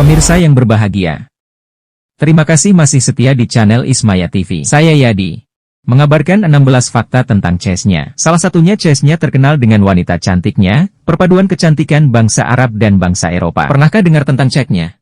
Pemirsa yang berbahagia, terima kasih masih setia di channel Ismaya TV. Saya Yadi, mengabarkan 16 fakta tentang Chechnya. Salah satunya Chechnya terkenal dengan wanita cantiknya, perpaduan kecantikan bangsa Arab dan bangsa Eropa. Pernahkah dengar tentang Chechnya?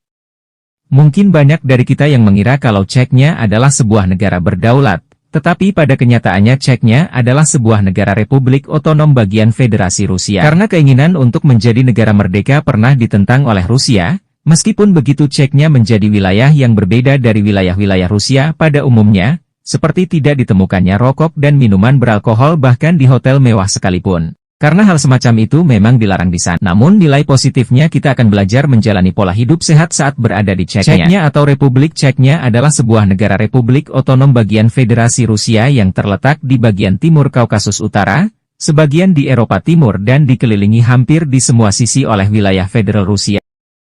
Mungkin banyak dari kita yang mengira kalau Chechnya adalah sebuah negara berdaulat, tetapi pada kenyataannya Chechnya adalah sebuah negara republik otonom bagian Federasi Rusia. Karena keinginan untuk menjadi negara merdeka pernah ditentang oleh Rusia, meskipun begitu Chechnya menjadi wilayah yang berbeda dari wilayah-wilayah Rusia pada umumnya, seperti tidak ditemukannya rokok dan minuman beralkohol bahkan di hotel mewah sekalipun. Karena hal semacam itu memang dilarang di sana. Namun nilai positifnya kita akan belajar menjalani pola hidup sehat saat berada di Chechnya. Chechnya atau Republik Chechnya adalah sebuah negara republik otonom bagian Federasi Rusia yang terletak di bagian timur Kaukasus Utara, sebagian di Eropa Timur dan dikelilingi hampir di semua sisi oleh wilayah federal Rusia.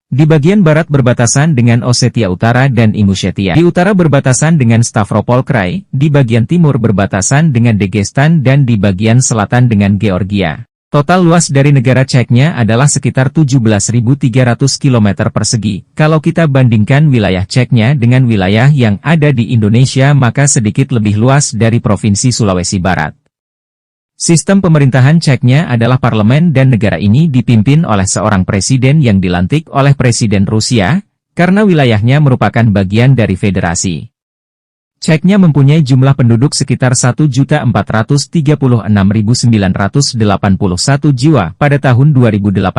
Di bagian barat berbatasan dengan Osetia Utara dan Ingushetia. Di utara berbatasan dengan Stavropol Krai, di bagian timur berbatasan dengan Dagestan dan di bagian selatan dengan Georgia. Total luas dari negara Chechnya adalah sekitar 17.300 km persegi. Kalau kita bandingkan wilayah Chechnya dengan wilayah yang ada di Indonesia maka sedikit lebih luas dari Provinsi Sulawesi Barat. Sistem pemerintahan Chechnya adalah parlemen dan negara ini dipimpin oleh seorang presiden yang dilantik oleh Presiden Rusia, karena wilayahnya merupakan bagian dari federasi. Chechnya mempunyai jumlah penduduk sekitar 1.436.981 jiwa pada tahun 2018,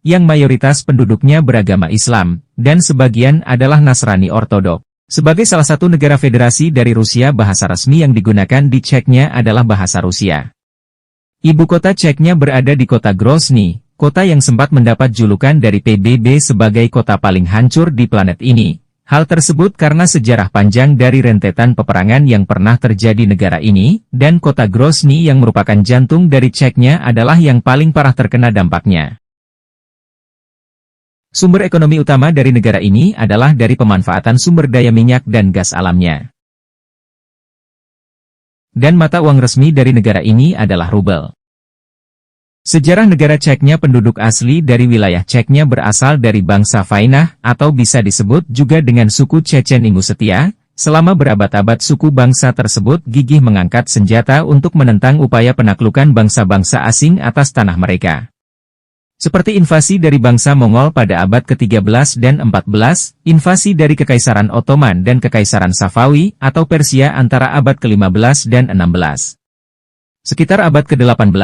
yang mayoritas penduduknya beragama Islam, dan sebagian adalah Nasrani Ortodok. Sebagai salah satu negara federasi dari Rusia, bahasa resmi yang digunakan di Chechnya adalah bahasa Rusia. Ibu kota Chechnya berada di kota Grozny, kota yang sempat mendapat julukan dari PBB sebagai kota paling hancur di planet ini. Hal tersebut karena sejarah panjang dari rentetan peperangan yang pernah terjadi negara ini, dan kota Grozny yang merupakan jantung dari Chechnya adalah yang paling parah terkena dampaknya. Sumber ekonomi utama dari negara ini adalah dari pemanfaatan sumber daya minyak dan gas alamnya. Dan mata uang resmi dari negara ini adalah rubel. Sejarah negara Chechnya. Penduduk asli dari wilayah Chechnya berasal dari bangsa Vainah, atau bisa disebut juga dengan suku Chechen Ingushetia. Selama berabad-abad suku bangsa tersebut gigih mengangkat senjata untuk menentang upaya penaklukan bangsa-bangsa asing atas tanah mereka. Seperti invasi dari bangsa Mongol pada abad ke-13 dan 14, invasi dari Kekaisaran Ottoman dan Kekaisaran Safawi atau Persia antara abad ke-15 dan 16. Sekitar abad ke-18,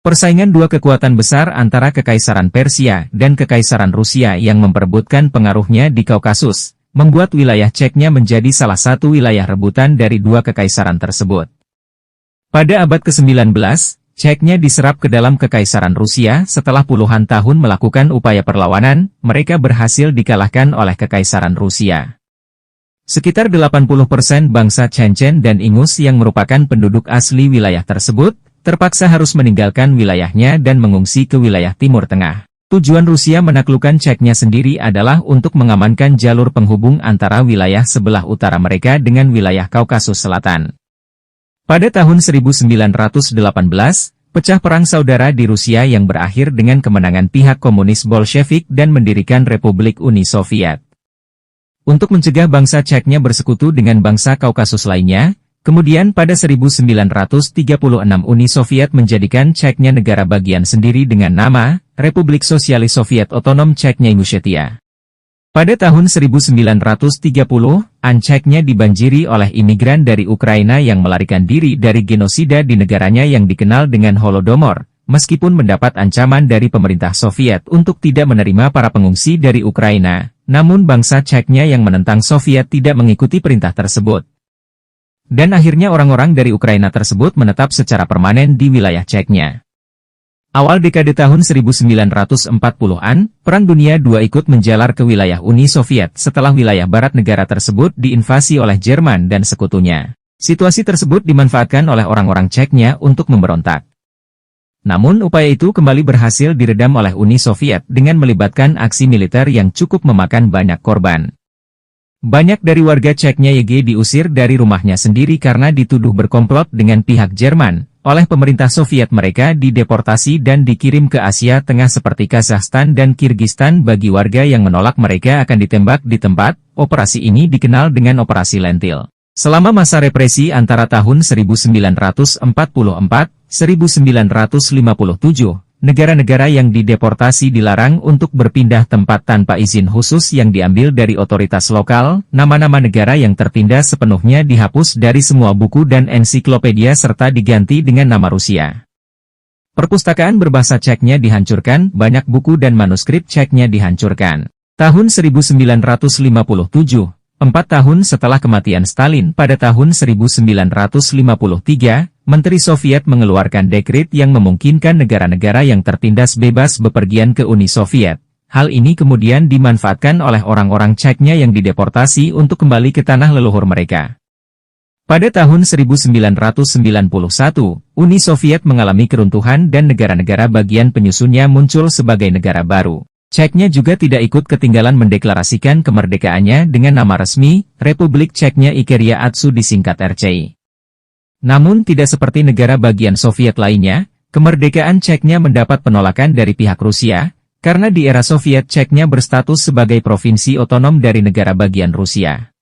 persaingan dua kekuatan besar antara Kekaisaran Persia dan Kekaisaran Rusia yang memperebutkan pengaruhnya di Kaukasus, membuat wilayah Chechnya menjadi salah satu wilayah rebutan dari dua kekaisaran tersebut. Pada abad ke-19, Chechnya diserap ke dalam Kekaisaran Rusia. Setelah puluhan tahun melakukan upaya perlawanan, mereka berhasil dikalahkan oleh Kekaisaran Rusia. Sekitar 80% bangsa Chechen dan Ingus yang merupakan penduduk asli wilayah tersebut, terpaksa harus meninggalkan wilayahnya dan mengungsi ke wilayah Timur Tengah. Tujuan Rusia menaklukkan Chechnya sendiri adalah untuk mengamankan jalur penghubung antara wilayah sebelah utara mereka dengan wilayah Kaukasus Selatan. Pada tahun 1918, pecah perang saudara di Rusia yang berakhir dengan kemenangan pihak komunis Bolshevik dan mendirikan Republik Uni Soviet. Untuk mencegah bangsa Chechnya bersekutu dengan bangsa Kaukasus lainnya, kemudian pada 1936 Uni Soviet menjadikan Chechnya negara bagian sendiri dengan nama Republik Sosialis Soviet Otonom Chechnya Ingushetia. Pada tahun 1930-an Chechnya dibanjiri oleh imigran dari Ukraina yang melarikan diri dari genosida di negaranya yang dikenal dengan Holodomor, meskipun mendapat ancaman dari pemerintah Soviet untuk tidak menerima para pengungsi dari Ukraina, namun bangsa Chechnya yang menentang Soviet tidak mengikuti perintah tersebut. Dan akhirnya orang-orang dari Ukraina tersebut menetap secara permanen di wilayah Chechnya. Awal dekade tahun 1940-an, Perang Dunia II ikut menjalar ke wilayah Uni Soviet setelah wilayah barat negara tersebut diinvasi oleh Jerman dan sekutunya. Situasi tersebut dimanfaatkan oleh orang-orang Chechnya untuk memberontak. Namun upaya itu kembali berhasil diredam oleh Uni Soviet dengan melibatkan aksi militer yang cukup memakan banyak korban. Banyak dari warga Chechnya diusir dari rumahnya sendiri karena dituduh berkomplot dengan pihak Jerman. Oleh pemerintah Soviet mereka dideportasi dan dikirim ke Asia Tengah seperti Kazakhstan dan Kirgistan. Bagi warga yang menolak mereka akan ditembak di tempat. Operasi ini dikenal dengan Operasi Lentil. Selama masa represi antara tahun 1944-1957, negara-negara yang dideportasi dilarang untuk berpindah tempat tanpa izin khusus yang diambil dari otoritas lokal. Nama-nama negara yang tertindas sepenuhnya dihapus dari semua buku dan ensiklopedia serta diganti dengan nama Rusia. Perpustakaan berbahasa Ceknya dihancurkan, banyak buku dan manuskrip Ceknya dihancurkan. Tahun 1957, 4 tahun setelah kematian Stalin pada tahun 1953, Menteri Soviet mengeluarkan dekret yang memungkinkan negara-negara yang tertindas bebas bepergian ke Uni Soviet. Hal ini kemudian dimanfaatkan oleh orang-orang Ceknya yang dideportasi untuk kembali ke tanah leluhur mereka. Pada tahun 1991, Uni Soviet mengalami keruntuhan dan negara-negara bagian penyusunnya muncul sebagai negara baru. Ceknya juga tidak ikut ketinggalan mendeklarasikan kemerdekaannya dengan nama resmi, Republik Ceknya Ikeria Atsu disingkat RCI. Namun tidak seperti negara bagian Soviet lainnya, kemerdekaan Ceknya mendapat penolakan dari pihak Rusia, karena di era Soviet Ceknya berstatus sebagai provinsi otonom dari negara bagian Rusia.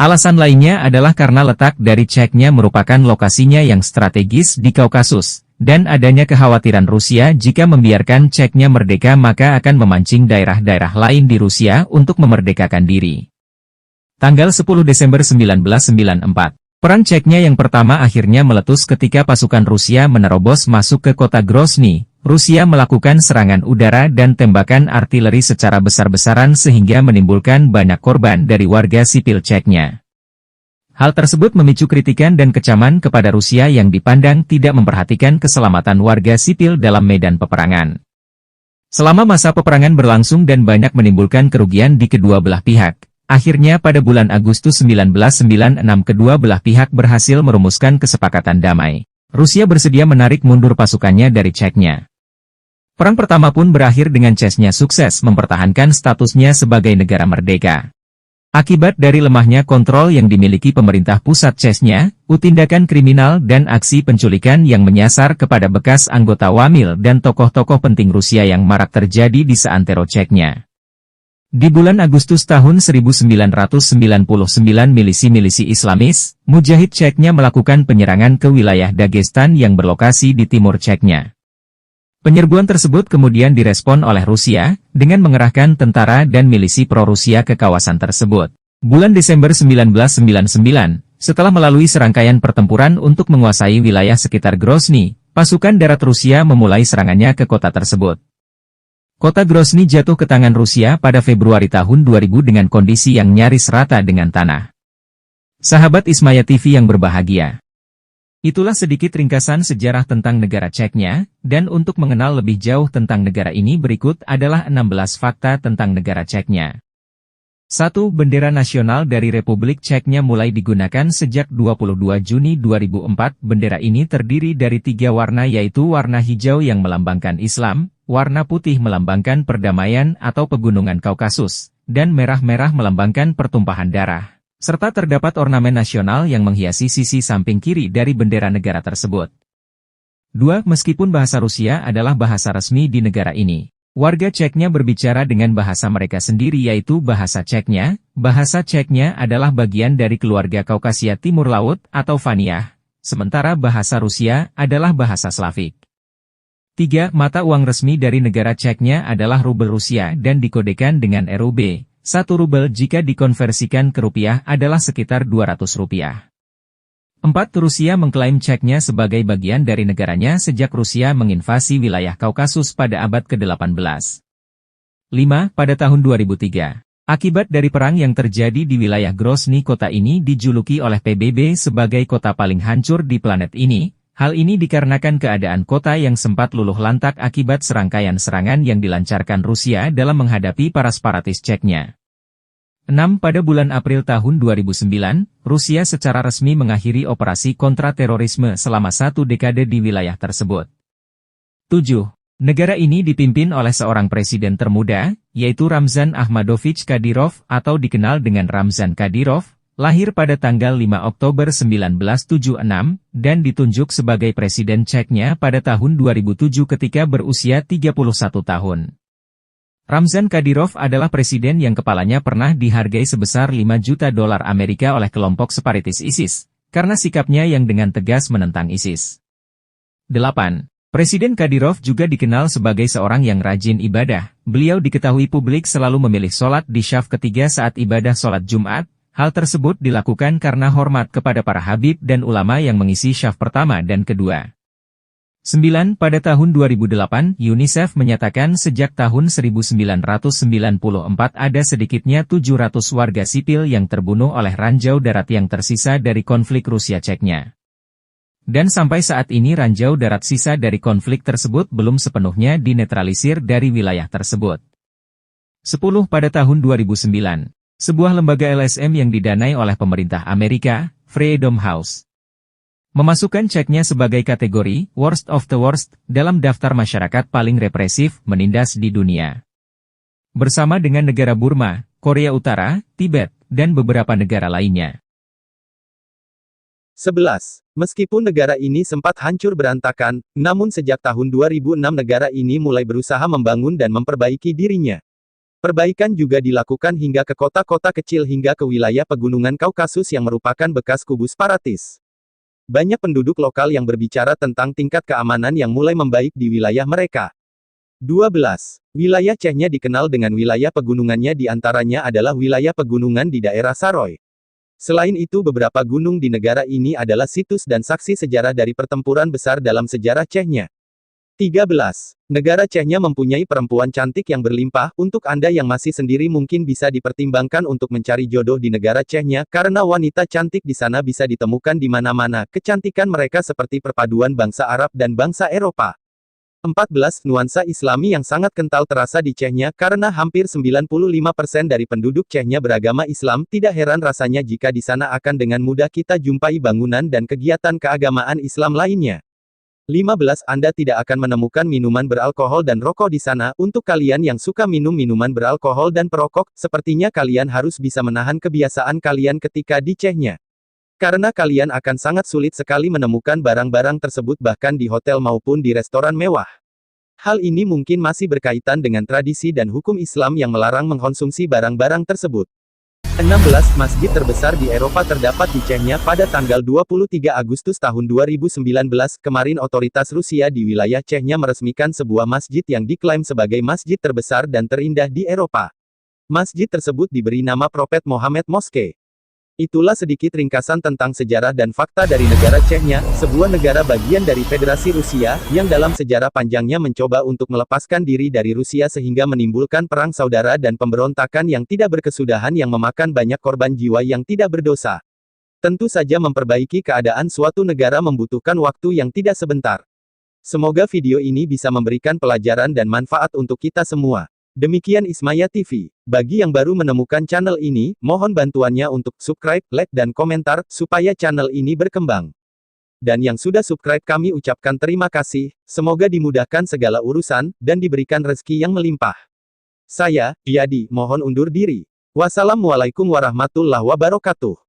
Alasan lainnya adalah karena letak dari Ceknya merupakan lokasinya yang strategis di Kaukasus, dan adanya kekhawatiran Rusia jika membiarkan Ceknya merdeka maka akan memancing daerah-daerah lain di Rusia untuk memerdekakan diri. Tanggal 10 Desember 1994. Perang Ceknya yang pertama akhirnya meletus ketika pasukan Rusia menerobos masuk ke kota Grozny. Rusia melakukan serangan udara dan tembakan artileri secara besar-besaran sehingga menimbulkan banyak korban dari warga sipil Ceknya. Hal tersebut memicu kritikan dan kecaman kepada Rusia yang dipandang tidak memperhatikan keselamatan warga sipil dalam medan peperangan. Selama masa peperangan berlangsung dan banyak menimbulkan kerugian di kedua belah pihak. Akhirnya pada bulan Agustus 1996 kedua belah pihak berhasil merumuskan kesepakatan damai. Rusia bersedia menarik mundur pasukannya dari Ceknya. Perang pertama pun berakhir dengan Ceknya sukses mempertahankan statusnya sebagai negara merdeka. Akibat dari lemahnya kontrol yang dimiliki pemerintah pusat Ceknya, tindakan kriminal dan aksi penculikan yang menyasar kepada bekas anggota Wamil dan tokoh-tokoh penting Rusia yang marak terjadi di seantero Ceknya. Di bulan Agustus tahun 1999 milisi-milisi Islamis, Mujahid Ceknya melakukan penyerangan ke wilayah Dagestan yang berlokasi di timur Ceknya. Penyerbuan tersebut kemudian direspon oleh Rusia, dengan mengerahkan tentara dan milisi pro-Rusia ke kawasan tersebut. Bulan Desember 1999, setelah melalui serangkaian pertempuran untuk menguasai wilayah sekitar Grozny, pasukan darat Rusia memulai serangannya ke kota tersebut. Kota Grozny jatuh ke tangan Rusia pada Februari tahun 2000 dengan kondisi yang nyaris rata dengan tanah. Sahabat Ismaya TV yang berbahagia. Itulah sedikit ringkasan sejarah tentang negara Ceknya, dan untuk mengenal lebih jauh tentang negara ini berikut adalah 16 fakta tentang negara Ceknya. 1. Bendera nasional dari Republik Ceknya mulai digunakan sejak 22 Juni 2004. Bendera ini terdiri dari 3 warna yaitu warna hijau yang melambangkan Islam, warna putih melambangkan perdamaian atau pegunungan Kaukasus, dan merah-merah melambangkan pertumpahan darah. Serta terdapat ornamen nasional yang menghiasi sisi samping kiri dari bendera negara tersebut. 2. Meskipun bahasa Rusia adalah bahasa resmi di negara ini, warga Ceknya berbicara dengan bahasa mereka sendiri yaitu bahasa Ceknya. Bahasa Ceknya adalah bagian dari keluarga Kaukasia Timur Laut atau Vaniah, sementara bahasa Rusia adalah bahasa Slavik. 3. Mata uang resmi dari negara Ceknya adalah rubel Rusia dan dikodekan dengan RUB. 1 rubel jika dikonversikan ke rupiah adalah sekitar 200 rupiah. 4. Rusia mengklaim Ceknya sebagai bagian dari negaranya sejak Rusia menginvasi wilayah Kaukasus pada abad ke-18. 5. Pada tahun 2003, akibat dari perang yang terjadi di wilayah Grozny, kota ini dijuluki oleh PBB sebagai kota paling hancur di planet ini. Hal ini dikarenakan keadaan kota yang sempat luluh lantak akibat serangkaian serangan yang dilancarkan Rusia dalam menghadapi para separatis Ceknya. 6. Pada bulan April tahun 2009, Rusia secara resmi mengakhiri operasi kontraterorisme selama 1 dekade di wilayah tersebut. 7. Negara ini dipimpin oleh seorang presiden termuda, yaitu Ramzan Ahmadovich Kadyrov atau dikenal dengan Ramzan Kadyrov. Lahir pada tanggal 5 Oktober 1976, dan ditunjuk sebagai Presiden Ceknya pada tahun 2007 ketika berusia 31 tahun. Ramzan Kadyrov adalah presiden yang kepalanya pernah dihargai sebesar $5 juta Amerika oleh kelompok separatis ISIS, karena sikapnya yang dengan tegas menentang ISIS. 8. Presiden Kadyrov juga dikenal sebagai seorang yang rajin ibadah. Beliau diketahui publik selalu memilih sholat di syaf ketiga saat ibadah sholat Jumat. Hal tersebut dilakukan karena hormat kepada para habib dan ulama yang mengisi syaf pertama dan kedua. 9. Pada tahun 2008, UNICEF menyatakan sejak tahun 1994 ada sedikitnya 700 warga sipil yang terbunuh oleh ranjau darat yang tersisa dari konflik Rusia-Ceknya. Dan sampai saat ini ranjau darat sisa dari konflik tersebut belum sepenuhnya dinetralisir dari wilayah tersebut. 10. Pada tahun 2009, sebuah lembaga LSM yang didanai oleh pemerintah Amerika, Freedom House, memasukkan Ceknya sebagai kategori Worst of the Worst dalam daftar masyarakat paling represif menindas di dunia. Bersama dengan negara Burma, Korea Utara, Tibet, dan beberapa negara lainnya. 11. Meskipun negara ini sempat hancur berantakan, namun sejak tahun 2006 negara ini mulai berusaha membangun dan memperbaiki dirinya. Perbaikan juga dilakukan hingga ke kota-kota kecil hingga ke wilayah pegunungan Kaukasus yang merupakan bekas kubu separatis. Banyak penduduk lokal yang berbicara tentang tingkat keamanan yang mulai membaik di wilayah mereka. 12. Wilayah Ceknya dikenal dengan wilayah pegunungannya, di antaranya adalah wilayah pegunungan di daerah Saroy. Selain itu beberapa gunung di negara ini adalah situs dan saksi sejarah dari pertempuran besar dalam sejarah Ceknya. 13. Negara Ceknya mempunyai perempuan cantik yang berlimpah. Untuk Anda yang masih sendiri mungkin bisa dipertimbangkan untuk mencari jodoh di negara Ceknya, karena wanita cantik di sana bisa ditemukan di mana-mana. Kecantikan mereka seperti perpaduan bangsa Arab dan bangsa Eropa. 14. Nuansa Islami yang sangat kental terasa di Ceknya, karena hampir 95% dari penduduk Ceknya beragama Islam. Tidak heran rasanya jika di sana akan dengan mudah kita jumpai bangunan dan kegiatan keagamaan Islam lainnya. 15. Anda tidak akan menemukan minuman beralkohol dan rokok di sana. Untuk kalian yang suka minum minuman beralkohol dan perokok, sepertinya kalian harus bisa menahan kebiasaan kalian ketika di Ceknya. Karena kalian akan sangat sulit sekali menemukan barang-barang tersebut bahkan di hotel maupun di restoran mewah. Hal ini mungkin masih berkaitan dengan tradisi dan hukum Islam yang melarang mengkonsumsi barang-barang tersebut. 16. Masjid terbesar di Eropa terdapat di Ceknya. Pada tanggal 23 Agustus tahun 2019, kemarin otoritas Rusia di wilayah Ceknya meresmikan sebuah masjid yang diklaim sebagai masjid terbesar dan terindah di Eropa. Masjid tersebut diberi nama Prophet Muhammad Mosque. Itulah sedikit ringkasan tentang sejarah dan fakta dari negara Ceknya, sebuah negara bagian dari Federasi Rusia, yang dalam sejarah panjangnya mencoba untuk melepaskan diri dari Rusia sehingga menimbulkan perang saudara dan pemberontakan yang tidak berkesudahan yang memakan banyak korban jiwa yang tidak berdosa. Tentu saja memperbaiki keadaan suatu negara membutuhkan waktu yang tidak sebentar. Semoga video ini bisa memberikan pelajaran dan manfaat untuk kita semua. Demikian Ismaya TV. Bagi yang baru menemukan channel ini, mohon bantuannya untuk subscribe, like dan komentar, supaya channel ini berkembang. Dan yang sudah subscribe kami ucapkan terima kasih, semoga dimudahkan segala urusan, dan diberikan rezeki yang melimpah. Saya, Yadi, mohon undur diri. Wassalamualaikum warahmatullahi wabarakatuh.